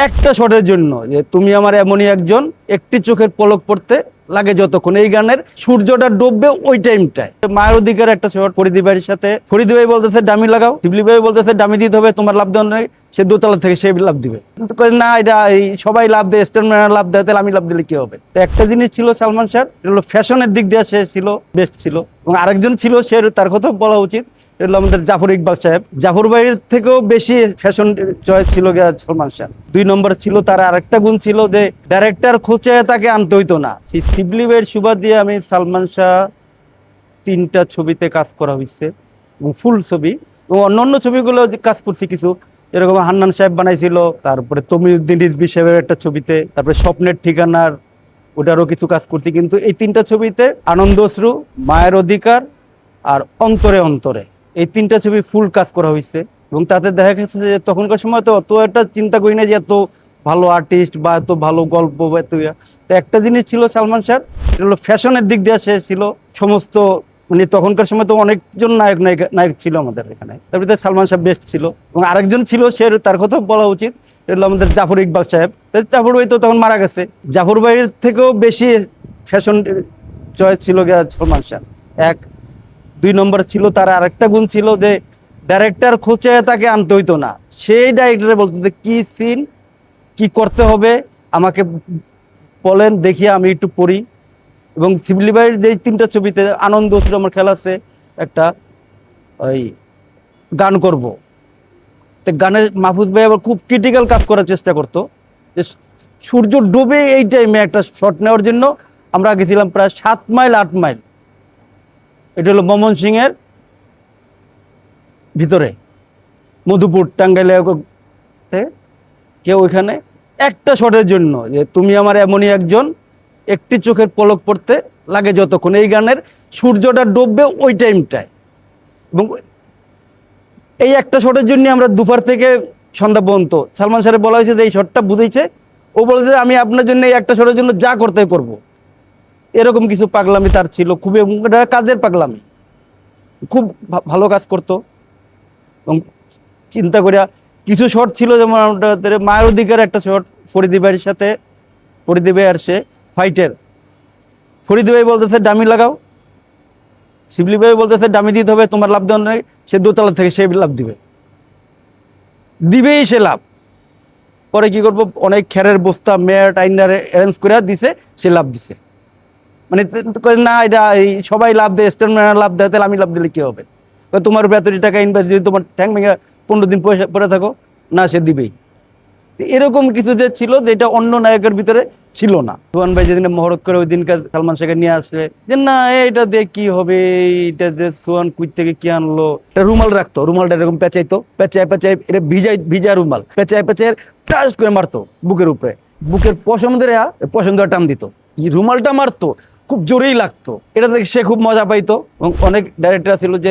একটা শটের জন্য যে তুমি আমার এমনই একজন, একটি চোখের পলক পড়তে লাগে যতক্ষণ, এই গানের সূর্যটা ডুববে ওই টাইমটায়। মায়ের অধিকার একটা শট ফরিদি ভাইয়ের সাথে, ফরিদি ভাই বলতেছে ডামি লাগাও, শিবলি ভাই বলতেছে ডামি দিতে হবে, তোমার লাভ দেওয়া নাই, সে দোতলা থেকে সে লাভ দিবে, কিন্তু না এটা এই সবাই লাভ দেয়, স্টারম্যান লাভ দেয়, তাহলে আমি লাভ দিলে কি হবে। তো একটা জিনিস ছিল সালমান শাহ, এটা হলো ফ্যাশনের দিক দিয়ে সে ছিল বেস্ট ছিল, এবং আরেকজন ছিল সে তার কথা বলা উচিত, আমাদের জাফর ইকবাল সাহেব। জাফর ভাইয়ের থেকেও বেশি ফ্যাশন চয়েস ছিল সালমান শাহ। 2 নম্বর ছিল তার আরেকটা গুণ ছিল যে ডাইরেক্টর খোঁজে তাকে আনতে হইতো না। সেই শিবলি ভাইয়ের সুবাদ দিয়ে আমি সালমান শাহ 3টা ছবিতে কাজ করা হয়েছে, এবং ফুল ছবি, এবং অন্যান্য ছবিগুলো কাজ করছি কিছু, এরকম হান্নান সাহেব বানাইছিল, তারপরে তমিউদ্দিন রিজভী সাহেবের একটা ছবিতে, তারপরে স্বপ্নের ঠিকানার ওটারও কিছু কাজ করছি। কিন্তু এই 3টা ছবিতে আনন্দ অশ্রু, মায়ের অধিকার আর অন্তরে অন্তরে, এই 3টা ছবি ফুল কাজ করা হয়েছে। এবং তাতে দেখা গেছে যে তখনকার সময় তো অত একটা চিন্তা করি না যে এত ভালো আর্টিস্ট বা এত ভালো গল্প বা এত তো একটা জিনিস ছিল সালমান শাহ, এটা হলো ফ্যাশনের দিক দিয়ে সে ছিল সমস্ত, মানে তখনকার সময় তো অনেকজন নায়ক নায়ক ছিল আমাদের এখানে, তারপরে সালমান শাহ বেস্ট ছিল। এবং আরেকজন ছিল সে তার কথা বলা উচিত, এটা হলো আমাদের জাফর ইকবাল সাহেব। জাফর ভাই তো তখন মারা গেছে, জাফর ভাইয়ের থেকেও বেশি ফ্যাশন চয়েস ছিল সালমান শাহ। 2 নম্বর ছিল তার আরেকটা গুণ ছিল যে ডাইরেক্টর খোঁজে তাকে আনতে হইতো না, সেই ডাইরেক্টরে বলতো যে কি সিন কি করতে হবে আমাকে বলেন, দেখিয়ে আমি একটু পড়ি। এবং শিবলি ভাইয়ের যে 3টা ছবিতে আনন্দ অশ্রু আমার খেলা আছে একটা, ওই গান করব, তো গানের মাহফুজ ভাই আবার খুব ক্রিটিক্যাল কাজ করার চেষ্টা করতো, যে সূর্য ডুবে এই টাইমে একটা শট নেওয়ার জন্য আমরা গেছিলাম প্রায় 7 মাইল 8 মাইল, এটা হলো ময়মনসিংহের ভিতরে, মধুপুর টাঙ্গাইলে, কেউ ওইখানে একটা শটের জন্য যে তুমি আমার এমনই একজন, একটি চোখের পলক পড়তে লাগে যতক্ষণ, এই গানের সূর্যটা ডুববে ওই টাইমটায়। এবং এই একটা শটের জন্য আমরা দুপুর থেকে সন্ধ্যা পর্যন্ত, সালমান শাহের বলা হয়েছে যে এই শটটা বুঝেছে, ও বলেছে আমি আপনার জন্য এই একটা শটের জন্য যা করতে করব। এরকম কিছু পাগলামি তার ছিল, খুবই কাজের পাগলামি, খুব ভালো কাজ করতো। এবং চিন্তা করিয়া কিছু শট ছিল, যেমন আমাদের মায়ের অধিকার একটা শট ফরিদি ভাইয়ের সাথে, ফরিদি ভাই আর সে ফাইটের, ফরিদি ভাই বলতেছে ডামি লাগাও, শিবলি ভাই বলতেছে ডামি দিতে হবে, তোমার লাভ দেওয়া নাই, সে দোতলা থেকে সে লাভ দিবেই সে লাভ। পরে কি করবো, অনেক খেরের বস্তা মেয়ার টাইনারে অ্যারেঞ্জ করে দিছে, সে লাভ দিছে, মানে না এটা এই সবাই লাভ দেয়, স্টারম্যান লাভ দেয়, তাহলে আমি লাভ দিলে কি হবে, তোমার উপরে এতটি টাকা ইনভেস্ট, যদি তোমার ঠ্যাং ভেঙে 15 দিন পরে থাকো, না সে দিবেই। এরকম কিছু যে ছিল, যেটা অন্য নায়কের ভিতরে ছিল না। সোহান ভাই যেদিন মহরত করে ওই দিনকার সালমান শাহকে নিয়ে আসলে যে না এটা দিয়ে কি হবে, এটা যে সোহান কুই থেকে কি আনলো, একটা রুমাল রাখতো, রুমালটা এরকম পেঁচাইতো, পেঁচায় এটা ভিজা রুমাল পেঁচায় টাচ করে মারতো বুকের উপরে, বুকের পশম ধরে টান দিত, রুমালটা মারতো, খুব জোরেই লাগতো, এটা থেকে সে খুব মজা পাইতো। এবং অনেক ডাইরেক্টর ছিল যে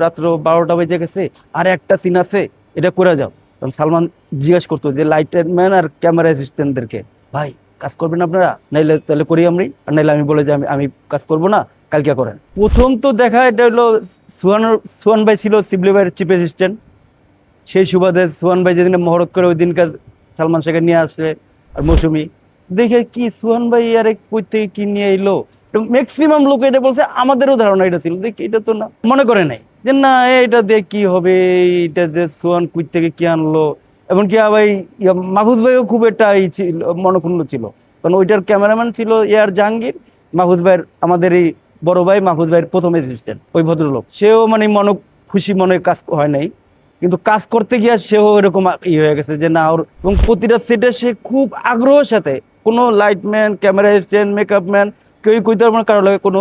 রাত্র 12টা বেজে গেছে, আর একটা সিন আছে, এটা করে যাও। সালমান জিজ্ঞাসা করতো যে লাইটের ম্যান আর ক্যামেরা অ্যাসিস্ট্যান্টদেরকে, ভাই কাজ করবেন আপনারা, নাইলে তাহলে করি আমি, আর নাইলে আমি বলে যে আমি কাজ করবো না, কালকে করেন। প্রথম তো দেখা এটা হলো সোহান ভাই ছিল শিবলি ভাইয়ের চিফ অ্যাসিস্ট্যান্ট, সেই সুবাদে সোহান ভাই যেদিন মহরত করে ওই দিনকার সালমান শাহকে নিয়ে আসলে, আর মৌসুমি দেখে কি সোহান ভাই আরে কই থেকে কি নিয়ে এলো, ম্যাক্সিমাম লোক এটা বলছে, আমাদেরও ধারণা এটা ছিল, দেখি এটা তো না মনে করে নাই যে না এটা দিয়ে কি হবে, এটা যে সোহান কুই থেকে কি আনলো। এমনকি ভাই মাহফুজ ভাইও খুব একটা ছিল, মনক্ষুণ্ণ ছিল, কারণ ওইটার ক্যামেরাম্যান ছিল এয়ার জাহাঙ্গীর, মাহফুজ ভাইয়ের আমাদের এই বড় ভাই মাহফুজ ভাইয়ের প্রথম অ্যাসিস্ট্যান্ট, ওই ভদ্রলোক, সেও মানে খুশি মনে কাজ হয় নাই, কিন্তু কাজ করতে গিয়ে সেও এরকম হয়ে গেছে যে না ওর, এবং প্রতিটা সেটে সে খুব আগ্রহের সাথে, কোনো lightman, camera assistant, makeup man কেউই কইতে পারবে না কারো লাগে কোনো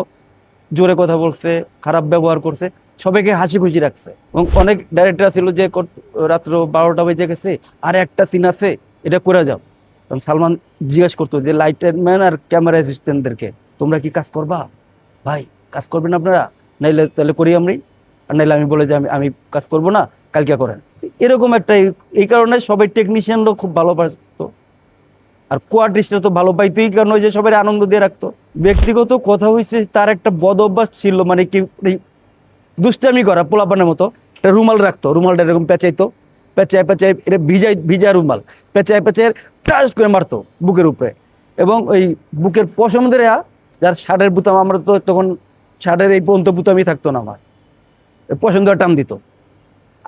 জোরে কথা বলছে, খারাপ ব্যবহার করছে, সবাইকে হাসি খুশি রাখছে। এবং অনেক ডাইরেক্টর ছিল যে রাত্র 12টা বেজে গেছে, আর একটা সিন আছে, এটা করে যাও। কারণ সালমান জিজ্ঞাসা করতো যে লাইটের ম্যান আর ক্যামেরা অ্যাসিস্ট্যান্টদেরকে, তোমরা কি কাজ করবা, ভাই কাজ করবেন আপনারা, নাইলে তাহলে করি আমি, আর নাইলে আমি বলে যে আমি কাজ করবো না, কালকে করেন। এরকম একটা, এই কারণে সবাই টেকনিশিয়ানরাও খুব ভালোবাসতো, আর কোয়ার্টিস্টরা তো ভালো পাইতোই, কারণ ওই যে সবাই আনন্দ দিয়ে রাখতো। ব্যক্তিগত কথা হয়েছে তার একটা বদ অভ্যাস ছিল, মানে কি দুষ্টামি করা পোলাপানের মতো, একটা রুমাল রাখতো, রুমালটা এরকম পেঁচাইতো, পেঁচায় পেঁচায় এটা ভিজা রুমাল পেঁচায় পেঁচায় টাস করে মারতো বুকের উপরে, এবং ওই বুকের পশম ধরে যার শার্টের বুতাম, আমরা তো তখন শার্টের এই পর্যন্ত বুতামই থাকতো না আমার, পশম ধরে টান দিত।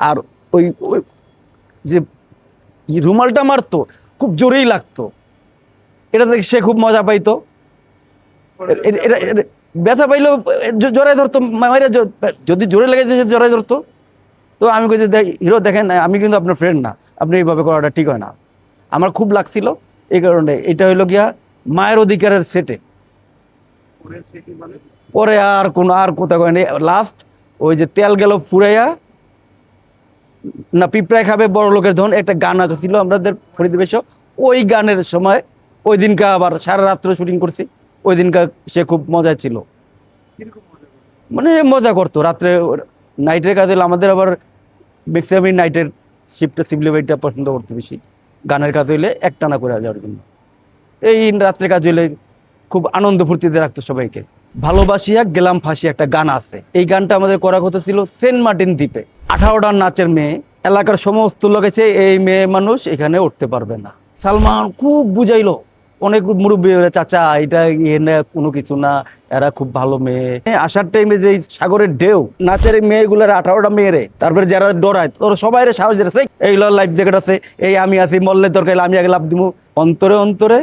আর ওই ওই যে রুমালটা মারতো খুব জোরেই লাগতো, এটা থেকে সে খুব মজা পাইতো। এটা ব্যথা পাইলেও জড়াই ধরতো, মায়েরা যদি জোরে লেগে যেত জড়াই ধরতো। তো আমি কই যে হিরো দেখেন, আমি কিন্তু আপনার ফ্রেন্ড না, আপনি এইভাবে করাটা ঠিক হয় না। আমার খুব লাগছিল, এই কারণে এটা হইলো গিয়া মায়ের অধিকারের সেটে। পরে আর কোথাও করেনি। লাস্ট ওই যে তেল গেল ফুরাইয়া না পিঁপড়ায় খাবে বড় লোকের ধন, একটা গান ছিল আমাদের ফরিদ, ওই গানের সময় ওই দিনকা আবার সারা রাত্র শুটিং করছি। ওই দিনকা সে খুব মজায় ছিল, মানে মজা করতো রাত্রে নাইটের কাজ হলে। আমাদের আবার ম্যাক্সিমামই নাইটের শিফটটা সিবলি বাইটটা পছন্দ করতো বেশি, গানের কাজ হইলে একটানা করে যাওয়ার জন্য। এই রাত্রে কাজ হইলে খুব আনন্দ ফুর্তিতে রাখতো সবাইকে। ভালোবাসিয়া গেলাম ফাঁসি একটা গান আছে, এই গানটা আমাদের করার কথা ছিল সেন্ট মার্টিন দ্বীপে। 18টা নাচের মেয়ে, এলাকার সমস্ত লোক আছে, এই মেয়ে মানুষ এখানে উঠতে পারবে না। সালমান খুব বুঝাইলো, অনেক মুরব্বী হয়ে, চাচা এটা ইয়ে না, কোনো কিছু না, এরা খুব ভালো মেয়ে। আসার টাইমে যে সাগরের ঢেউ, নাচের মেয়েগুলার 18টা মেয়েরে, তারপরে যারা ডরায় তোরা সবাই সাহস দিয়েছে, এই লাইফ জ্যাকেট আছে, এই আমি আছি, মল্লের দরকার আমি আগে লাভ দিব। অন্তরে অন্তরে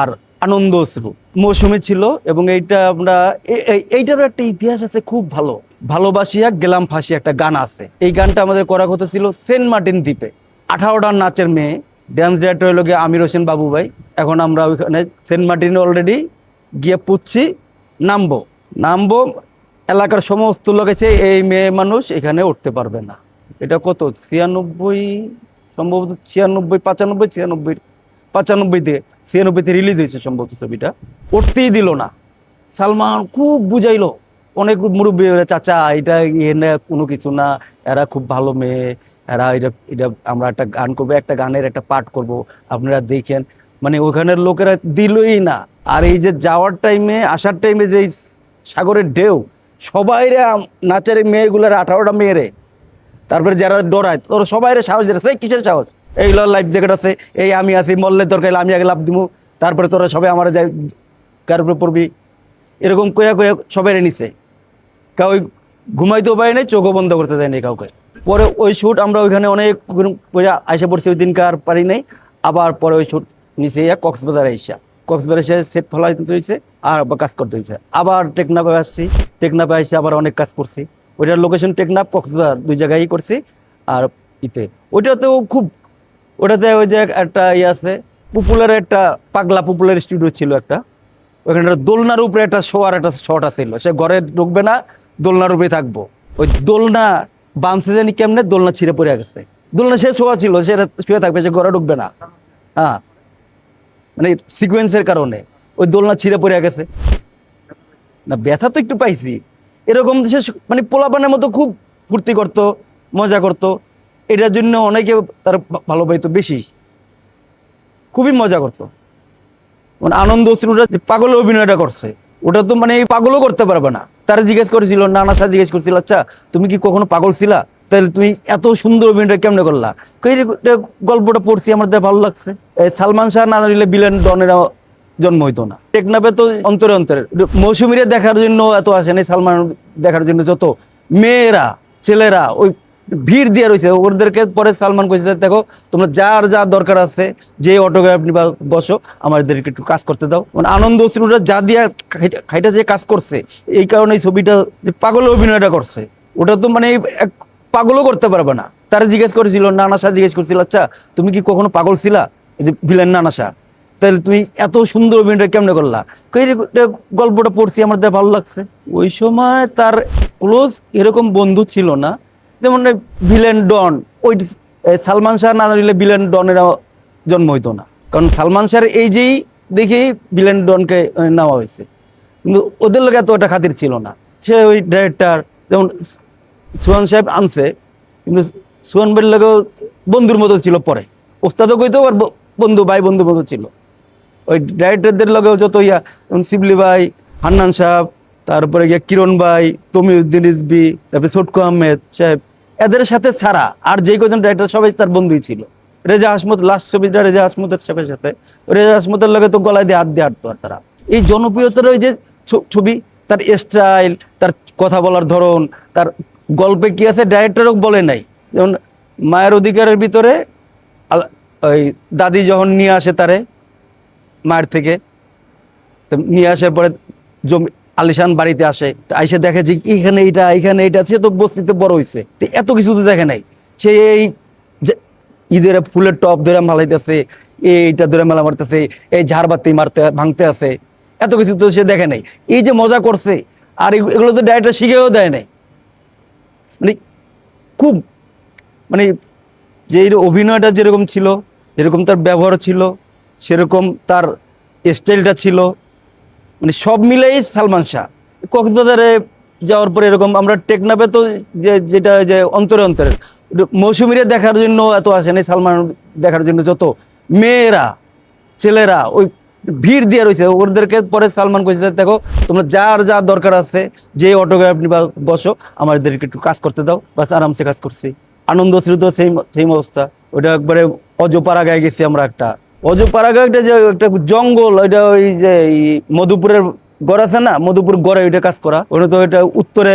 আর আনন্দ অশ্রু মৌসুমী ছিল। এবং এইটা আমরা এইটারও একটা ইতিহাস আছে খুব ভালো। ভালোবাসিয়া গেলাম ফাঁসি একটা গান আছে, এই গানটা আমাদের করার কথা ছিল সেন্ট মার্টিন দ্বীপে। 18টা নাচের মেয়ে, ড্যান্স ডিরেক্টর হলো গিয়ে আমির হোসেন বাবু ভাই। এখন আমরা ওইখানে সেন্ট মার্টিনে অলরেডি গিয়ে পুচ্ছি, নামবো। এলাকার সমস্ত লোক আছে, এই মেয়ে মানুষ এখানে উঠতে পারবে না। এটা কত 96, সম্ভবত 96, 95 96তে রিলিজ হয়েছে সম্ভবত ছবিটা। উঠতেই দিল না। সালমান খুব বুঝাইলো, অনেক মুরব্বী হয়ে, চাচা এটা ইয়ে না, কোনো কিছু না, এরা খুব ভালো মেয়ে, এরা এটা আমরা একটা গান করবো, একটা গানের একটা পাঠ করব, আপনারা দেখেন। মানে ওখানের লোকেরা দিলই না। আর এই যে যাওয়ার টাইমে আসার টাইমে যে সাগরের ঢেউ, সবাই নাচের মেয়েগুলোর 18টা মেয়েরে, তারপরে যারা ডরায় তোরা সবাই সাহস দিয়েছে, কিসের সাহস, এই লাইফ জ্যাকেট আছে, এই আমি আছি, মল্লের দরকার আমি আগে লাভ দিব, তারপরে তোরা সবাই আমার যাই কার উপরে পড়বি, এরকম কয়া সবাই নিছে। কেউ ঘুমাইতেও পারে নাই, চোখও বন্ধ করতে দেয়নি কাউকে। পরে ওই শ্যুট আমরা ওইখানে অনেক আইসা পড়ছি, ওই দিনকে আর পারি নাই। আবার পরে ওই শ্যুট নিচে কক্সবাজারে এসে সেট ফলা হয়েছে, আর কাজ করতে হয়েছে। আবার টেকনাফে আসছি, টেকনাফে এসে আবার অনেক কাজ করছি। ওইটার লোকেশন টেকনাফ, কক্সবাজার দুই জায়গায় করছি। আর ওইটাতেও খুব, ওটাতে ওই যে একটা আছে পপুলার, একটা পাগলা পপুলার স্টুডিও ছিল একটা, ওইখানে দোলনার উপরে একটা শোয়ার একটা শট ছিল। সে ঘরে ঢুকবে না, দোলনার উপরে থাকবো। ওই দোলনা বাঁধছে জানি কেমনে, দোলনা ছিঁড়ে পড়ে গেছে। দোলনা সে শোয়া ছিল, সে শুয়ে থাকবে, সে ঘরে ঢুকবে না। হ্যাঁ, মানে সিকোয়েন্সের কারণে ওই দোলনা ছিঁড়ে পড়ে গেছে। না ব্যথা তো একটু পাইছি। এরকম সে মানে পোলাপানের মতো খুব ফুর্তি করতো, মজা করতো। এটার জন্য অনেকে তার ভালো পাইতো বেশি, খুবই মজা করতো। মানে আনন্দ অশ্রুটা যে পাগল অভিনয়টা করছে, ওটা তো মানে পাগলও করতে পারবে না। তারা জিজ্ঞেস করেছিল, নানা সাথে জিজ্ঞেস করছিল, আচ্ছা তুমি কি কখনো পাগল ছিলা, তাহলে তুমি এত সুন্দর অভিনয়টা কেমনে করলা? গল্পটা পড়ছি, আমার ভালো লাগছে। সালমান শাহ না নিলে বিলেন ডনের জন্ম হইতো না। টেকনাফে তো অন্তরে অন্তরে মৌসুমীরে দেখার জন্য এত আসেনি, সালমান দেখার জন্য যত মেয়েরা ছেলেরা ওই ভিড় দিয়ে রয়েছে। ওদেরকে পরে সালমান কইছে, দেখো তোমরা যার যা দরকার আছে, যে অটোগ্রাফ নিবা বসো, আমাদেরকে একটু কাজ করতে দাও। মানে আনন্দ অশ্রুটা যা দিয়া খাইটা যে কাজ করছে, এই কারণে এই ছবিটা যে পাগল অভিনয়টা করছে, ওটা তো মানে পাগলও করতে পারবে না। তারা জিজ্ঞেস করেছিল, নানা শাহ জিজ্ঞেস করেছিল, আচ্ছা তুমি কি কখনো পাগল ছিলা, এই যে ভিলেন নানা শাহ, তাহলে তুমি এত সুন্দর অভিনয়টা কেমনে করলা? গল্পটা পড়ছি, আমার ভালো লাগছে। ওই সময় তার ক্লোজ এরকম বন্ধু ছিল না, যেমন ভিলেন ডন। ওই সালমান শাহ না নিলে ভিলেন ডনের জন্ম হইতো না। কারণ সালমান শাহের এই যেই দেখেই ভিলেন ডনকে নেওয়া হয়েছে, কিন্তু ওদের লোক এত একটা খাতির ছিল না। সে ওই ডাইরেক্টর যেমন সোহান সাহেব আনছে, কিন্তু সোহান ভাইয়ের লোকেও বন্ধুর মতো ছিল। পরে ওস্তাদও কইতো, আর বন্ধু ভাই বন্ধুর মতো ছিল। ওই ডাইরেক্টরদের লগেও যত যেমন শিবলি ভাই, হান্নান সাহেব, তারপরে গিয়ে কিরণ ভাই, তমিউদ্দিন রিজভী, তারপরে ছোটকু আহমেদ সাহেব, এদের সাথে ছাড়া আর যে কজন ডাইরেক্টর সবাই তার বন্ধুই ছিল। রেজা হাসমত লাস্ট ছবিটা রেজা হাসমতের সাথে রেজা হাসমতের লগে তো গলায় দিয়ে হাত দিয়ে আটতো আর তারা এই জনপ্রিয়তার ওই যে ছবি, তার স্টাইল, তার কথা বলার ধরন, তার গল্পে কি আছে ডাইরেক্টরও বলে নাই। যেমন মায়ের অধিকারের ভিতরে ওই দাদি যখন নিয়ে আসে তারে মায়ের থেকে, তো নিয়ে আসার পরে জমি আলিশান বাড়িতে আসে, আইসে দেখে যে এখানে এইটা সে তো বস্তিতে বড় হয়েছে, এত কিছু তো দেখে নাই। সে এই ঈদের ফুলের টপ ধরে মালাইতেছে, এইটা ধরে মেলা মারতেছে, এই ঝাড়বাতি ভাঙতে আছে, এত কিছু তো সে দেখে নাই। এই যে মজা করছে, আর এগুলো তো ডাইরেক্টর শিখেও দেয় নাই। মানে খুব মানে যে অভিনয়টা যেরকম ছিল, যেরকম তার ব্যবহার ছিল, সেরকম তার স্টাইলটা ছিল, মানে সব মিলেই সালমান শাহ। কক্সবাজারে যাওয়ার পরে এরকম আমরা টেকনাফে তো যেটা যে অন্তরে অন্তরে মৌসুমীরে দেখার জন্য এত আসে নাই, সালমান দেখার জন্য যত মেয়েরা ছেলেরা ওই ভিড় দিয়ে রয়েছে, ওদেরকে পরে সালমান কইছে দেখো তোমরা যার যা দরকার আছে যে অটোগ্রাফ নিবা বসো, আমাদেরকে একটু কাজ করতে দাও, বাস আরামসে কাজ করছি। আনন্দ ছিল তো সেই অবস্থা। ওইটা একবারে অজপাড়া গায়ে গেছি আমরা, একটা অজপাড়া গায়ে যে একটা জঙ্গল, ওইটা ওই যে মধুপুরের গড় আছে না, মধুপুর গড়ে ওইটা কাজ করা, ওটা তো ওইটা উত্তরে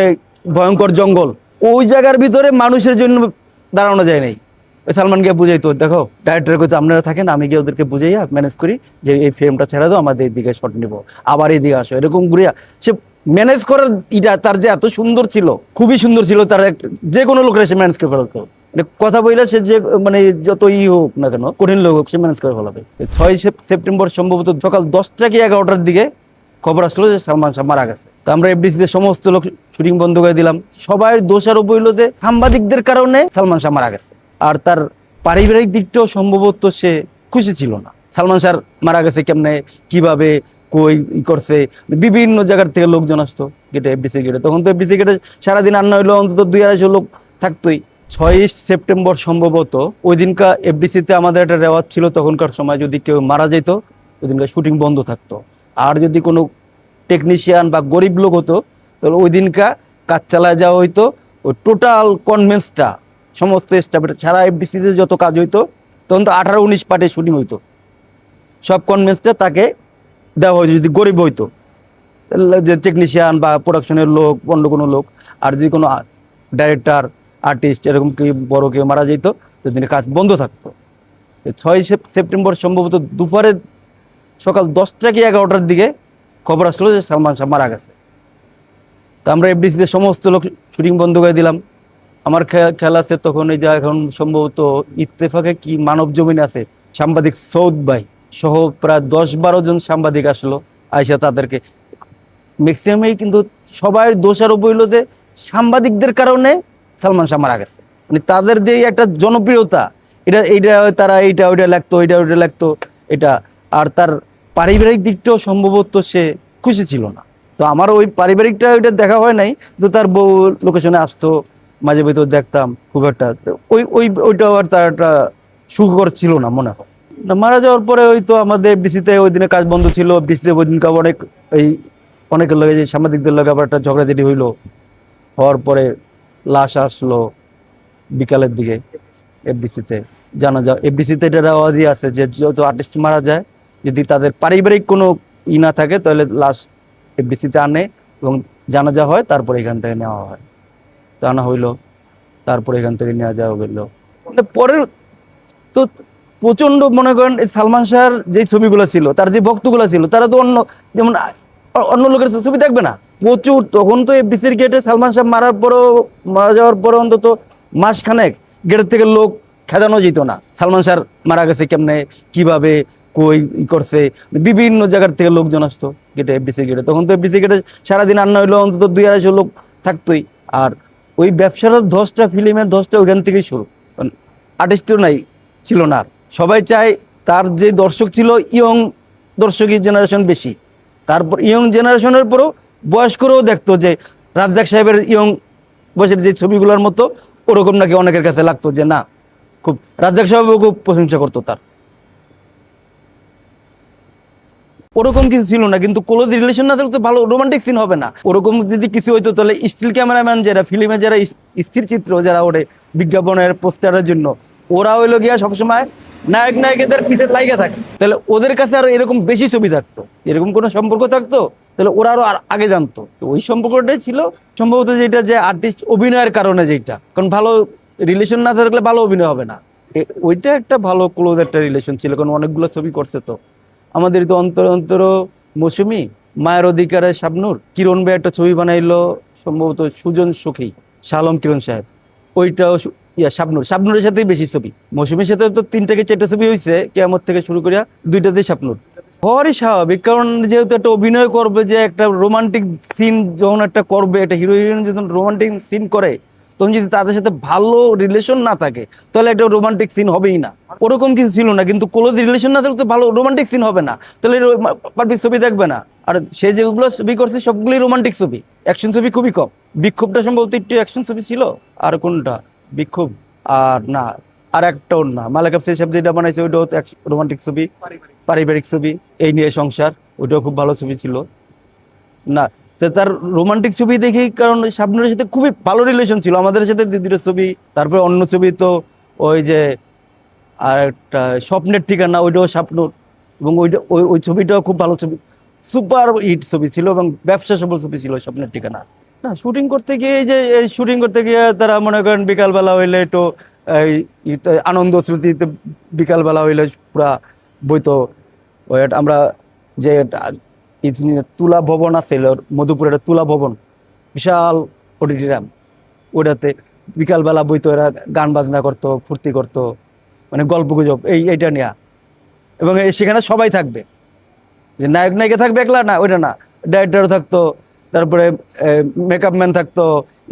ভয়ঙ্কর জঙ্গল, ওই জায়গার ভিতরে মানুষের জন্য দাঁড়ানো যায় নাই। ওই সালমান গিয়ে বুঝাইতো দেখো ডাইরেক্টর কইতো আপনারা থাকেন, আমি গিয়ে ওদেরকে বুঝাইয়া ম্যানেজ করি যে এই ফ্রেমটা ছেড়ে দাও, আমাদের এইদিকে শট নিবো, আবার এইদিকে আসো, এরকম ঘুরিয়া সে ম্যানেজ করার ইটা তার যে এত সুন্দর ছিল, খুবই সুন্দর ছিল। তার যে কোনো লোকের সে ম্যানেজ করে ফেলতো, মানে কথা বললে সে যে মানে যত হোক না কেন, কঠিন লোক হোক, সে ম্যানেজ করে ফেলাবে। 6 সেপ্টেম্বর সম্ভবত সকাল 10টা কি 11টার দিকে খবর আসলো যে সালমান শাহ মারা গেছে। তো আমরা এফডিসিতে সমস্ত লোক শুটিং বন্ধ করে দিলাম। সবাই দোষারোপ হইল যে সাংবাদিকদের কারণে সালমান শাহ মারা গেছে। আর তার পারিবারিক দিকটাও সম্ভবত সে খুশি ছিল না। সালমান শাহ মারা গেছে কেমনে, কিভাবে, কই করছে, বিভিন্ন জায়গার থেকে লোকজন আসতো গেটে, এফডিসি গেটে। তখন তো এফডিসি গেটে সারাদিন আন্না হইলো অন্তত 200-250 লোক থাকতোই। 6 সেপ্টেম্বর সম্ভবত ওই দিনকার এফডিসিতে আমাদের একটা রেওয়াজ ছিল, তখনকার সময় যদি কেউ মারা যেত ওই দিনকার শুটিং বন্ধ থাকতো। আর যদি কোনো টেকনিশিয়ান বা গরিব লোক হতো তাহলে ওই দিনকার কাজ চালায় যাওয়া হইতো। ওই টোটাল কনভেন্সটা সমস্ত স্টাফের সারা এফডিসিতে যত কাজ হইতো, তখন তো 18-19 পার্টে শুটিং হইতো, সব কনভেন্সটা তাকে দেওয়া হইতো যদি গরিব হইতো, যে টেকনিশিয়ান বা প্রোডাকশনের লোক, অন্য কোনো লোক। আর যদি কোনো ডাইরেক্টর, আর্টিস্ট এরকম কি বড় কেউ মারা যেত সেদিনে কাজ বন্ধ থাকতো। 6 সেপ্টেম্বর সম্ভবত দুপুরে সকাল 10টা কি 11টার দিকে খবর আসলো যে সালমান শাহ মারা গেছে। তো আমরা এফডিসিতে সমস্ত লোক শুটিং বন্ধ করে দিলাম। আমার খেয়াল আছে তখন এই যে এখন সম্ভবত ইত্তেফাকে কি মানব জমিন আছে, সাংবাদিক সৌদ ভাই সহ প্রায় 10-12 জন সাংবাদিক আসলো, আইসা তাদেরকে ম্যাক্সিমামই কিন্তু সবাই দোষারোপ হইল যে সাংবাদিকদের কারণে সালমান শাহ মারা গেছে। মানে তাদের যে একটা জনপ্রিয়তা, এইটা তারা এইটা ওইটা লাগতো, ওইটা লাগতো এটা। আর তার পারিবারিক দিকটাও সম্ভবত সে খুশি ছিল না। তো আমার ওই পারিবারিকটা ওইটা দেখা হয় নাই, তো তার বউ লোকেশনে আসতো, মাঝে ভিতর দেখতাম খুব একটা, ওইটাও আর তার একটা সুখকর ছিল না মনে হয়। মারা যাওয়ার পরে ওই তো আমাদের এফডিসিতে ওই দিনে কাজ বন্ধ ছিল। এফডিসিতে ওই দিনকে অনেকের লগে যে সাংবাদিকদের লগে আবার একটা ঝগড়াঝাটি হইলো, হওয়ার পরে লাশ আসলো বিকালের দিকে এফডিসিতে। জানাজা এফডিসিতে এটা রেওয়াজই আছে যে যত আর্টিস্ট মারা যায়, যদি তাদের পারিবারিক কোনো না থাকে তাহলে লাশ এফডিসিতে আনে এবং জানাজা হয়, তারপরে এখান থেকে নেওয়া হয়। তো আনা হইলো, তারপরে এখান থেকে নেওয়া যাওয়া হইলো। পরে তো প্রচন্ড মনে করেন সালমান শাহর যে ছবিগুলো ছিল, তার যে ভক্তগুলো ছিল, তারা তো যেমন অন্য লোকের ছবি দেখবে না প্রচুর। তখন তো এফডিসির গেটে সালমান শাহ মারা যাওয়ার পরে অন্তত মাসখানেক গেটের থেকে লোক খেদানো যেত না, সালমান শাহ মারা গেছে কেমনে, কিভাবে, কই করছে, বিভিন্ন জায়গার থেকে লোকজন আসতো গেটে, এফডিসি গেটে। তখন তো এফডিসি গেটে সারাদিন আন্না হইলো অন্তত 200-250 লোক থাকতোই। আর ওই ব্যবসার ধসটা, ফিল্মের ধসটা ওইখান থেকেই শুরু। আর্টিস্টও নাই ছিল না, সবাই চায় তার যে দর্শক ছিল ইয়ং দর্শকই জেনারেশন বেশি। তারপর ইয়ং জেনারেশনের পরও বয়স্করাও দেখতো যে রাজ্জাক সাহেবের ইয়ং বয়সের যে ছবিগুলোর মতো ওরকম নাকি অনেকের কাছে লাগতো, যে না খুব রাজ্জাক সাহেবও খুব প্রশংসা করতো তার। ওরকম কিছু ছিল না, কিন্তু ক্লোজ রিলেশন না থাকলে তো ভালো রোমান্টিক সিন হবে না। ওরকম যদি কিছু হইতো তাহলে স্টিল ক্যামেরাম্যান যারা ফিল্মে যারা স্থির চিত্র যারা ওরে বিজ্ঞাপনের পোস্টারের জন্য, ওরা হইলো গিয়া সবসময় নায়ক নায়িকাদের পিছে লাইগা থাকে, তাহলে ওদের কাছে আরো এরকম বেশি ছবি থাকতো, এরকম কোনো সম্পর্ক থাকতো তাহলে ওরা আরো আগে জানতো। তো ওই সম্পর্কটাই ছিল সম্ভবত যেটা, যে আর্টিস্ট অভিনয়ের কারণে যেটা, কারণ ভালো রিলেশন না থাকলে ভালো অভিনয় হবে না। ওইটা একটা ভালো ক্লোজ একটা রিলেশন ছিল, কারণ অনেকগুলো ছবি করছে তো। আমাদের তো অন্তর অন্তর মৌসুমী, মায়ের অধিকারে শাবনূর, কিরণ ভাই একটা ছবি বানাইলো সম্ভবত সুজন সখী, শালম কিরণ সাহেব, ওইটাও শাবনূরের সাথেই বেশি ছবি। মৌসুমীর সাথে তো 3 থেকে 4টা ছবি হয়েছে কেয়ামত থেকে শুরু করিয়া, 2টাতেই শাবনূর। হওয়ারই স্বাভাবিক, কারণ যেহেতু একটা অভিনয় করবে, যে একটা রোমান্টিক সিন যখন একটা করবে, একটা হিরো হিরোইন যখন রোমান্টিক সিন করে, তখন যদি তাদের সাথে ভালো রিলেশন না থাকে তাহলে একটা রোমান্টিক সিন হবেই না। ওরকম কিছু ছিল না, কিন্তু ক্লোজ রিলেশন না থাকলে তো ভালো রোমান্টিক সিন হবে না, তাহলে পাবলিক ছবি দেখবে না। আর সে যেগুলো ছবি করছে সবগুলোই রোমান্টিক ছবি, অ্যাকশন ছবি খুবই কম। বিক্ষোভটা সম্ভবত একটু অ্যাকশন ছবি ছিল, আর কোনটা বিক্ষোভ, আর না আর একটাও না, মালেক আফসার সাহেব যেটা বানাইছে ওইটাও রোমান্টিক ছবি, পারিবারিক ছবি, এই নিয়ে সংসার, ওইটাও খুব ভালো ছবি ছিল না। তো তার রোমান্টিক ছবি দেখেই, কারণ শাবনূরের সাথে খুবই ভালো রিলেশন ছিল, আমাদের সাথে 2টা ছবি। তারপরে অন্য ছবি তো ওই যে আর একটা স্বপ্নের ঠিকানা, ওইটাও শাবনূর, এবং ওইটা ওই ওই ছবিটাও খুব ভালো ছবি, সুপার হিট ছবি ছিল এবং ব্যবসা সফল ছবি ছিল স্বপ্নের ঠিকানা। না শুটিং করতে গিয়ে, এই যে শুটিং করতে গিয়ে তারা মনে করেন বিকালবেলা হইলে একটু এই আনন্দ স্মৃতিতে, বিকালবেলা হইলে পুরা বইতো। ওই আমরা যে তুলা ভবন আছে মধুপুরের তুলা ভবন, বিশাল অডিটোরিয়াম, ওটাতে বিকালবেলা বইতো, এরা গান বাজনা করতো, ফুর্তি করতো, মানে গল্প গুজব এইটা নিয়ে। এবং সেখানে সবাই থাকবে, যে নায়ক নায়িকা থাকবে একলা না, ওইটা না, ডাইরেক্টরও থাকতো, তারপরে মেকআপ ম্যান থাকতো,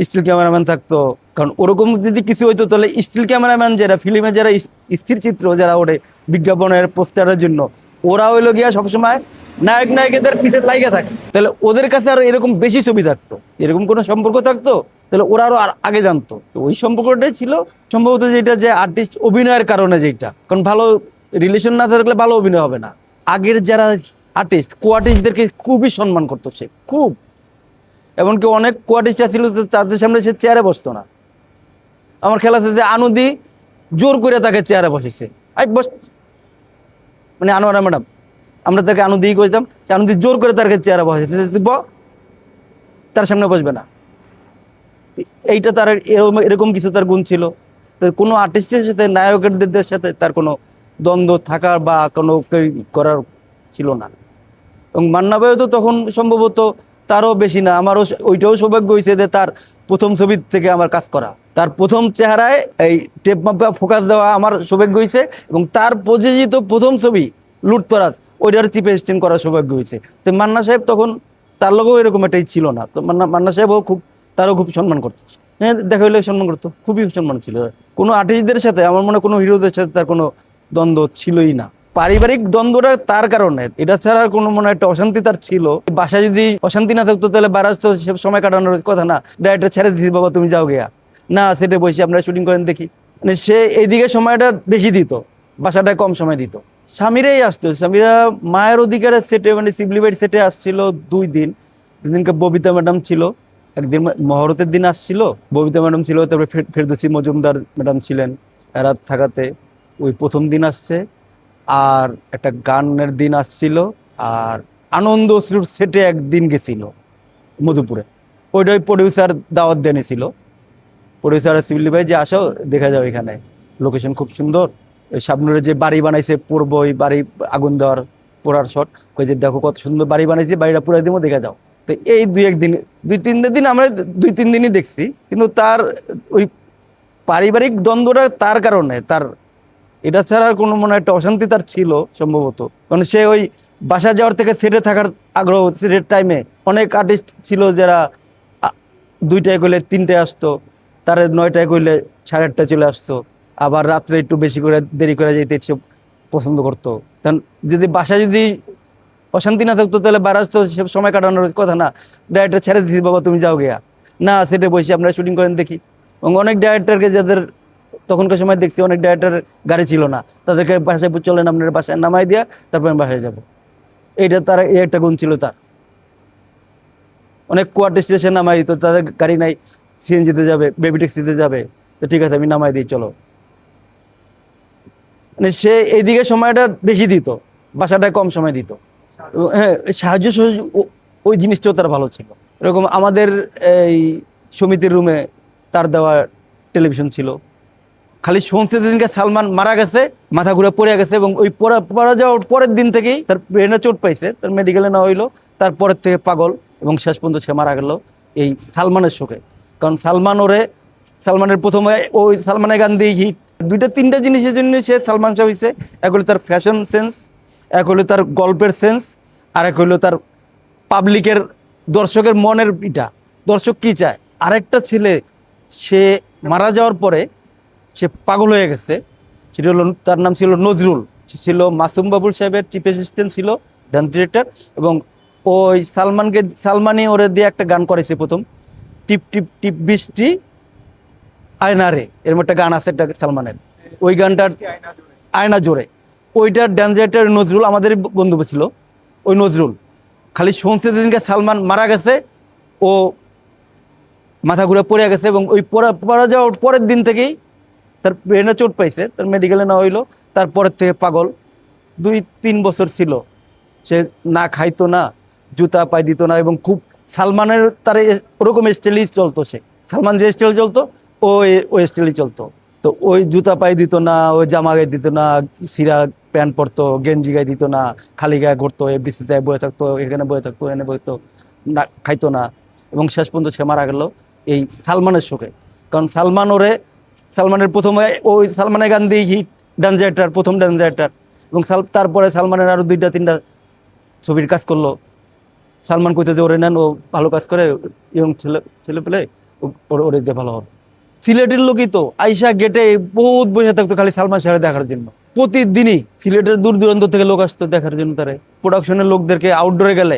স্টিল ক্যামেরাম্যান থাকতো। কারণ ওরকম যদি কিছু হইতো তাহলে স্টিল ক্যামেরাম্যান যারা ফিল্মে যারা স্থির চিত্র যারা ওরে বিজ্ঞাপনের পোস্টারের জন্য, ওরা হইলো গিয়া সবসময় নায়ক নায়িকাদের পিছে লাইগা থাকে, তাহলে ওদের কাছে আরো এরকম বেশি ছবি থাকতো, এরকম কোনো সম্পর্ক থাকতো তাহলে ওরা আরো আগে জানতো। তো ওই সম্পর্কটাই ছিল সম্ভবত যেটা, যে আর্টিস্ট অভিনয়ের কারণে যেটা, কারণ ভালো রিলেশন না থাকলে ভালো অভিনয় হবে না। আগের যারা আর্টিস্ট, কো আর্টিস্টদেরকে খুবই সম্মান করতো সে, খুব। এমনকি অনেক কো আর্টিস্ট ছিল তাদের সামনে সে চেয়ারে বসতো না। আমার খেলা আছে যে আনুদি জোর করে তাকে চেয়ারে বসেছে, বস, মানে আনোয়ারা ম্যাডাম, আমরা তাকে আনুদি করতাম, আনুদি জোর করে তার চেয়ারে বসেছে, তার সামনে বসবে না। এইটা তার এরকম কিছু তার গুণ ছিল। কোনো আর্টিস্টের সাথে, নায়কদের সাথে তার কোনো দ্বন্দ্ব থাকার বা কোনো করার ছিল না। এবং মান্না ভাইও তো তখন সম্ভবত তারও বেশি না, আমারও ওইটাও সৌভাগ্য হয়েছে যে তার প্রথম ছবি থেকে আমার কাজ করা, তার প্রথম চেহারায় এই টেপ মাপা ফোকাস দেওয়া আমার সৌভাগ্য হয়েছে, এবং তার প্রযোজিত প্রথম ছবি লুটতরাজ, ওইটার চিফ অ্যাসিস্ট্যান্ট করার সৌভাগ্য হয়েছে। তো মান্না সাহেব তখন, তার লগেও এরকম একটাই ছিল না, তো মান্না সাহেবও খুব, তারও খুব সম্মান করতো, হ্যাঁ দেখা হইলে সম্মান করতো, খুবই সম্মান ছিল। কোনো আর্টিস্টদের সাথে আমার মনে হয় কোনো হিরোদের সাথে তার কোনো দ্বন্দ্ব ছিলই না। পারিবারিক দ্বন্দ্বটা তার কারণে, এটা ছাড়া কোনো মনে হয় একটা অশান্তি তার ছিল। বাসায় যদি অশান্তি না থাকতো তাহলে বারাজ তো সময় কাটানোর কথা না, ডাইরেক্টর ছেড়ে দিছি, বাবা তুমি যাও গিয়া, না সেটে বসে আপনারা শুটিং করেন দেখি, মানে সে এইদিকে সময়টা বেশি দিত, বাসাটায় কম সময় দিত। স্বামীরাই আসতো, স্বামীরা মায়ের অধিকারের সেটে, মানে সিবলিবাইট সেটে আসছিল 2 দিন। যেদিনকে ববিতা ম্যাডাম ছিল, একদিন মহরতের দিন আসছিল, ববিতা ম্যাডাম ছিল, তারপরে ফেরদৌসী মজুমদার ম্যাডাম ছিলেন, এরা থাকাতে ওই প্রথম দিন আসছে। আর একটা গানের দিন আসছিল, আর আনন্দ অশ্রুর সেটে একদিন গেছিল মধুপুরে, ওইটাই প্রডিউসার দাওয়াত দেনিছিল। প্রডিউসার সিভিলি ভাই যে আসো দেখা যাও, এখানে লোকেশন খুব সুন্দর, ওই শাবনুরের যে বাড়ি বানাইছে পূর্ব, ওই বাড়ি আগুন দেওয়ার পোড়ার শট, ওই যে দেখো কত সুন্দর বাড়ি বানাইছে, বাড়িটা পুরাই দিব, দেখা যাও। তো এই 2-1 দিন আমরা 2-3 দিনই দেখছি, কিন্তু তার ওই পারিবারিক দ্বন্দ্বটা তার কারণে, তার এটা ছাড়া আর কোনো মনে একটা অশান্তি তার ছিল সম্ভবত। কারণ সে ওই বাসা যাওয়ার থেকে সেটে থাকার আগ্রহ, সেটের টাইমে অনেক আর্টিস্ট ছিল যারা 2টায় করলে 3টায় আসতো, তার 9টায় করলে 8:30 চলে আসতো, আবার রাত্রে একটু বেশি করে দেরি করে যেতে সে পছন্দ করতো। কারণ যদি বাসায় যদি অশান্তি না থাকতো তাহলে বারাজ তো সে সময় কাটানোর কথা না, ডাইরেক্টর ছেড়ে দিচ্ছি, বাবা তুমি যাও গিয়া, না সেটে বসে আপনারা শুটিং করেন দেখি। এবং অনেক ডাইরেক্টরকে, যাদের তখনকার সময় দেখছি অনেক ডাইরেক্টর গাড়ি ছিল না, তাদেরকে বাসায় চলেন, আপনার বাসায় নামাই দিয়া তারপর আমি বাসায় যাবো, এইটা তার এই একটা গুণ ছিল তার। অনেক কোয়ার্টার স্টেশন নামাই তো, তাদের গাড়ি নাই, সিএনজিতে যাবে, বেবি ট্যাক্সিতে যাবে, তো ঠিক আছে আমি নামাই দিই চলো। মানে সে এইদিকে সময়টা বেশি দিত, বাসাটায় কম সময় দিত। হ্যাঁ, সাহায্য সহযোগ ওই জিনিসটাও তার ভালো ছিল। এরকম আমাদের এই সমিতির রুমে তার দেওয়া টেলিভিশন ছিল। খালি শুনছে যেদিনকে সালমান মারা গেছে, মাথা ঘুরে পড়ে গেছে, এবং ওই পড়া যাওয়ার পরের দিন থেকেই তার ব্রেনে চোট পাইছে, তার মেডিকেলে নেওয়া হইলো, তারপরের থেকে পাগল, এবং শেষ পর্যন্ত সে মারা গেল এই সালমানের শোকে। কারণ সালমানের প্রথমে ওই সালমানের গান দিয়ে হিট, দুইটা তিনটা জিনিসের জন্য সে সালমান শাহ হয়েছে। এক হলো তার ফ্যাশন সেন্স, এক হলো তার গল্পের সেন্স, আর এক হলো তার পাবলিকের, দর্শকের মনের ইটা, দর্শক কি চায়। আরেকটা ছেলে সে মারা যাওয়ার পরে সে পাগল হয়ে গেছে, সেটা হলো, তার নাম ছিল নজরুল। সে ছিল মাসুম বাবুল সাহেবের চিফ অ্যাসিস্ট্যান্ট, ছিল ডান্স ডিরেক্টর। এবং ওই সালমানই ওরে দিয়ে একটা গান করেছে প্রথম, টিপ টিপ টিপ বৃষ্টি আয়না রে, এরকম একটা গান আছে একটা সালমানের। ওই গানটার আয়না জোরে, ওইটার ডান্স ডিরেক্টর নজরুল, আমাদের বন্ধু ছিল ওই নজরুল। খালি শুনছে যেদিনকে সালমান মারা গেছে, ও মাথা ঘুরে পড়ে গেছে, এবং ওই পড়া যাওয়ার পরের দিন থেকেই তার ব্রেনে চোট পাইছে, তার মেডিকেলে নেওয়া হইলো, তারপরের থেকে পাগল। 2-3 বছর ছিল সে না খাইতো না, জুতা পাই দিত না, এবং খুব সালমানের তার ওরকম স্টাইলই চলতো। সে সালমান যে স্টাইল চলতো ওই স্টাইলই চলতো। তো ওই জুতা পাই দিত না, ওই জামা গায়ে দিত না, সিরা প্যান্ট পরতো, গেঞ্জি গায়ে দিত না, খালি গায়ে ঘুরতো, এফডিসিতে বয়ে থাকতো, এখানে বয়ে থাকতো, এখানে বইতো না, খাইতো না, এবং শেষ পর্যন্ত সে মারা গেল এই সালমানের শোকে। কারণ সালমানের প্রথমে ওই সালমানের গান দিয়ে হিট, ডান্স ডিরেক্টর, প্রথম ডান্স ডিরেক্টর। এবং তারপরে সালমানের আরো 2-3টা ছবির কাজ করলো। সালমান কইতে যে ওরে নেন, ও ভালো কাজ করে, ইয়ং ছেলে পেলে, ওরে দিয়ে ভালো হবে। সিলেটের লোকই তো আইসা গেটে বহুত বসে থাকতো খালি সালমান শাহরে দেখার জন্য। প্রতিদিনই সিলেটের দূর দূরান্ত থেকে লোক আসতো দেখার জন্য। তারে প্রোডাকশনের লোকদেরকে আউটডোরে গেলে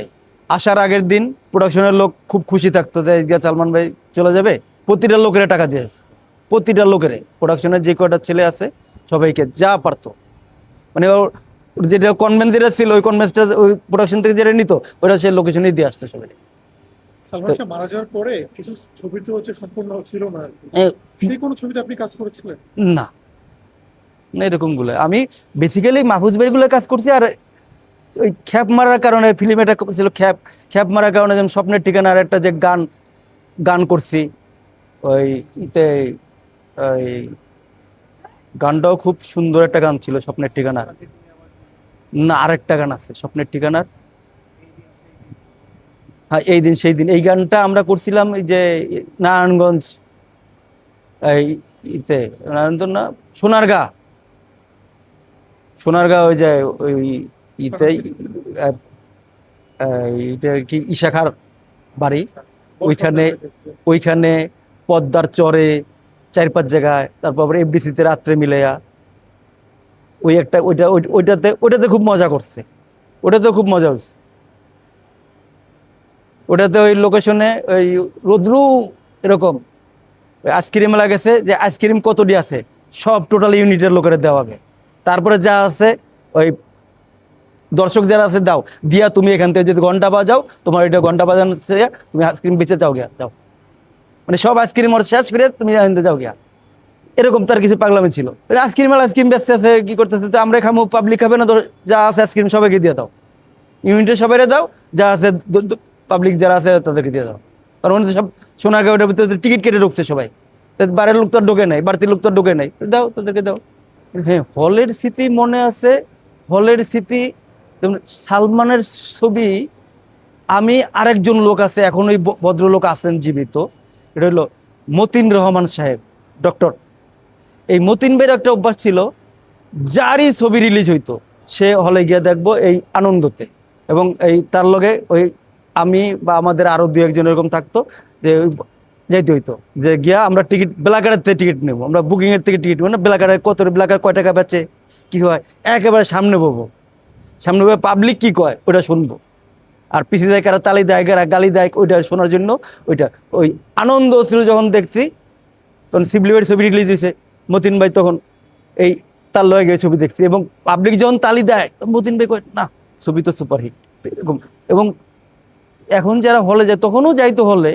আসার আগের দিন প্রোডাকশনের লোক খুব খুশি থাকতো যে সালমান ভাই চলে যাবে, প্রতিটা লোকের টাকা দিয়ে আসতো, প্রতিটা লোকের। প্রোডাকশনের যে কয়টা ছেলে আছে সবাইকে যা পারতো, মানে ওর যেটা কনভেন্স যেটা ছিল, ওই কনভেন্সটা ওই প্রোডাকশন থেকে যেটা নিত, ওটা সে লোকেশনেই দিয়ে আসতো সবাই। সালমান শাহ মারা যাওয়ার পরে কিছু ছবিতে সম্পূর্ণ ছিল না আর কি। সেই কোনো ছবিতে আপনি কাজ করেছিলেন? না না, এরকম গুলো আমি বেসিক্যালি মাহফুজ ভাইয়ের গুলো কাজ করছি। আর ওই খ্যাপ মারার কারণে ফিল্ম এটা ছিল, খ্যাপ মারার কারণে যেমন স্বপ্নের ঠিকানার একটা যে গান করছি, ওই ইতে ওই গানটাও খুব সুন্দর একটা গান ছিল স্বপ্নের ঠিকানার। না, আরেকটা গান আছে স্বপ্নের ঠিকানার, হ্যাঁ এই দিন সেই দিন, এই গানটা আমরা করছিলাম এই যে নারায়ণগঞ্জ, এই ইতে নারায়ণগঞ্জ না, সোনারগাঁ, ওই যে ওই ইতে এইটা কি ইশাখার বাড়ি, ওইখানে পদ্মার চরে 4-5 জায়গায়, তারপর আবার এফডিসিতে রাত্রে মিলাইয়া ওই একটা ওইটাতে খুব মজা করছে, ওটাতে খুব মজা হয়েছে। ওটাতে ওই লোকেশনে ওই রোদ্রু এরকম আইসক্রিম মেলা গেছে, যে আইসক্রিম কতটি আছে সব টোটাল ইউনিটের লোকের দেওয়া হবে, তারপরে যা আছে ওই দর্শক যারা আছে দাও দিয়া, তুমি এখান থেকে যদি ঘন্টা বাজাও, তোমার এটা ঘন্টা বাজানো তুমি আইসক্রিম বেঁচে যাও গিয়া, যাও, মানে সব আইসক্রিম ওর শেষ করে তুমি যাও গিয়া। এরকম তার কিছু পাগলামি ছিল। আইসক্রিম বেচতে আছে, কি করতেছে, আমরা খামো, পাবলিক খাবে না, যা আছে আইসক্রিম সবাইকে দিয়ে দাও, ইউনিটের সবাই দাও, যা আছে পাবলিক যারা আছে তাদেরকে দিয়ে দাও। কারণ সব সোনারগাঁও, ওটার ভিতরে টিকিট কেটে ঢুকছে সবাই, বাইরের লোক তো আর ঢোকে নাই, বাড়তির লোক তো আর ঢোকে নাই, দাও তাদেরকে দাও। হ্যাঁ, হলের স্মৃতি মনে আছে, হলের স্মৃতি যেমন সালমানের ছবি। আমি আরেকজন লোক আছে, এখন ওই ভদ্রলোক আছেন জীবিত, এটা হলো মতিন রহমান সাহেব, ডক্টর। এই মতিন ভাইয়ের একটা অভ্যাস ছিল, যারই ছবি রিলিজ হইতো সে হলে গিয়ে দেখবো এই আনন্দতে, এবং এই তার লগে ওই আমি বা আমাদের আরো 2-1 জন এরকম থাকতো, যে যাইতে হইতো, যে গিয়া আমরা টিকিট বেলাকারের থেকে টিকিট নেবো, আমরা বুকিং এর থেকে টিকিট নেবো না, বেলাকারে বেলাকার কয় টাকা বেচে কি হয়, একেবারে সামনে বলবো, সামনে বসে পাবলিক কি কয় ওটা শুনবো, আর পিছিয়ে দেয় কারা তালি দেয়, কারা গালি দেয়, ওইটা শোনার জন্য ওই আনন্দ ছিল। যখন দেখছি তখন শিবলিবের ছবি রিলিজ হয়েছে, মতিন ভাই তখন এই তার লয়ে গিয়ে ছবি দেখছি, এবং পাবলিক যখন তালি দেয় মতিন ভাই কয় না ছবি তো সুপারহিট, এরকম। এবং এখন যারা হলে যায়, তখনও যাইতো হলে,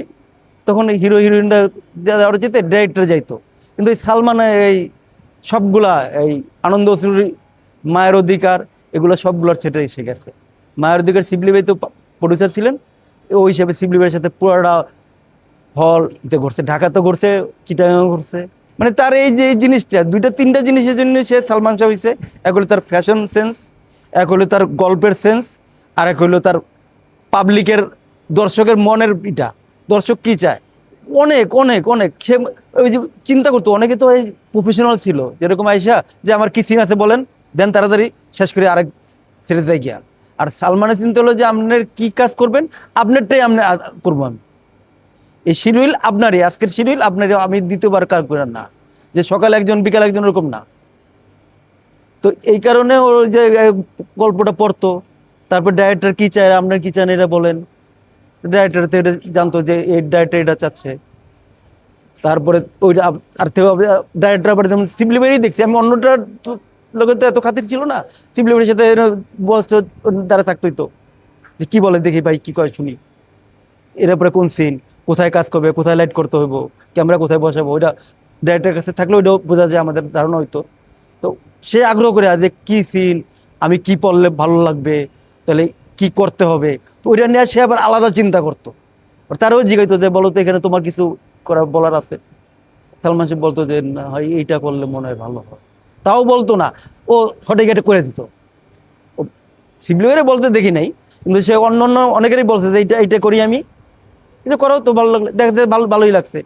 তখন হিরো হিরোইনরা যারা যেতে ডিরেক্টর যাইতো, কিন্তু এই সালমান এই সবগুলা এই আনন্দ অশ্রুরি, মায়ের অধিকার, এগুলো সবগুলোর ছেটে এসে গেছে। মায়ের অধিকার শিবলি ভাই তো প্রডিউসার ছিলেন, ওই হিসাবে শিবলি ভাইয়ের সাথে পুরোটা হলতে ঘুরছে, ঢাকাতে ঘুরছে, চিটাগাং ঘুরছে। মানে তার এই যে এই জিনিসটা, দুইটা তিনটা জিনিসের জন্য সে সালমান শাহ হয়েছে। এক হলো তার ফ্যাশন সেন্স, এক হলো তার গল্পের সেন্স, আর এক হলো তার পাবলিকের, দর্শকের মনের ইটা, দর্শক কি চায়। অনেক অনেক অনেক সে ওই যে চিন্তা করতো। অনেকে তো এই প্রফেশনাল ছিল, যেরকম আয়সা, যে আমার কি সিন আছে বলেন, দেন তাড়াতাড়ি শেষ করে আরেক ছেড়ে দেয় গিয়া। আর সালমানের চিন্তা হলো যে আপনার কি কাজ করবেন, আপনারটাই আমি করবো। আমি এই শিডিউল আপনারই, আজকের শিডিউল আপনারই, আমি দ্বিতীয়বার কাজ করেন না, যে সকালে একজন বিকাল একজন, এরকম না। তো এই কারণে ওর যে গল্পটা পড়তো, তারপর ডাইরেক্টর কি চায়, আপনার কি চান এটা বলেন। ডাইরেক্টর তো এটা জানতো যে এই ডাইরেক্টর এটা চাচ্ছে। তারপরে ওইটা আর থেকে ডাইরেক্টর আবার যেমন শিবলি ভাইয়েরই দেখছি আমি, অন্যটার লোকে তো এত খাতির ছিল না। শিবলি ভাইয়ের সাথে বস দ্বারা থাকতোই তো, যে কি বলে দেখি ভাই, কি কয় শুনি, এর পরে কোন সিন, কোথায় কাজ করবে, কোথায় লাইট করতে হইব, ক্যামেরা কোথায় বসাবো, ওইটা ডাইরেক্টরের কাছে থাকলে ওইটাও বোঝা যায়, আমাদের ধারণা হইতো। তো সে আগ্রহ করে যে কি সিন, আমি কি পড়লে ভালো লাগবে, তাহলে কি করতে হবে, তো ওইটা নিয়ে সে আবার আলাদা চিন্তা করতো। আর তারও জিগাইতো যে বলো তো এখানে তোমার কিছু করার বলার আছে। সালমান শাহ বলতো যে না হয় এইটা করলে মনে হয় ভালো হয়, তাও বলতো না, ও সঠিক এটা করে দিত। ও শিবলিওরে বলতে দেখি নাই, কিন্তু সে অন্য অন্য অনেকেরই বলছে যে এইটা এইটা করি আমি, কিন্তু করাও তো ভালো লাগলো, দেখতে ভালোই লাগছে।